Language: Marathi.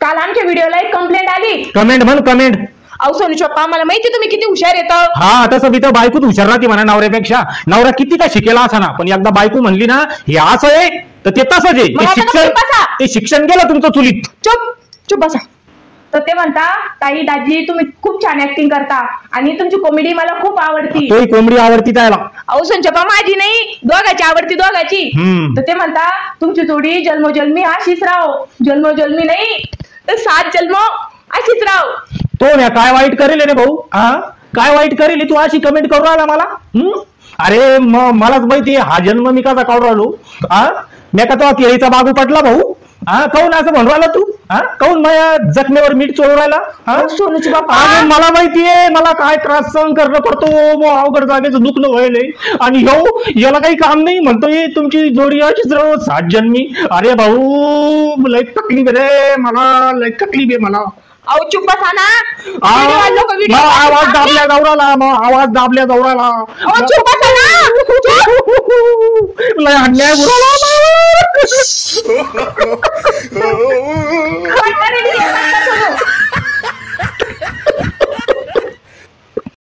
काल आमच्या व्हिडिओला एक कंप्लेंट आली. कमेंट म्हण कमेंट. अहो सोनू पप्पा मला माहिती तुम्ही किती हुशार येतं. हा तसं मी तर बायकोच हुशार राहते म्हणा नवऱ्यापेक्षा. नवरा किती काय शिकेला असा ना, पण एकदा बायको म्हणली ना हे असं आहे तर ते तसंच आहे. ते शिक्षण गेलं तुमचं चुलीत. चुप चुप बसा. तर ते म्हणता ताई दाजी तुम्ही खूप छान ऍक्टिंग करता आणि तुमची कॉमेडी मला खूप आवडती. तोही कोंबडी आवडती त्याला. अहो संचपा माझी नाही, दोघाची आवडती दोघाची. तर ते म्हणता तुमची जोडी जन्मोजन्मी अशीच राहो. जन्मोजन्मी नाही तर 7 जन्म अशीच राहो. तो ना काय वाईट करेल रे भाऊ. हा काय वाईट करेल तू अशी कमेंट करू राहिला मला. अरे मलाच माहिती हा जन्म मी कसा काढू राहिलो. मी का तो केळीचा बागू पटला भाऊ. काऊन असं म्हणू राहिला तू. काऊन माझ्या जखमेवर मीठ चोळू राहिला. सोनूची बाप्पा मला माहितीये मला काय त्रास सहन करणं पडतो. अवघड जागेचं दुखणं व्हायलंय आणि याला काही काम नाही म्हणतोय तुमची जोडी अशीच राहो 7 जन्मी. अरे भाऊ लय तकलीफ रे मला, लय तकलीफ आहे मला. अहो चुप बसा ना. आवाज दाबल्या दौराला, आवाज दाबल्या दौराला. चुप बसा ना. लय अन्याय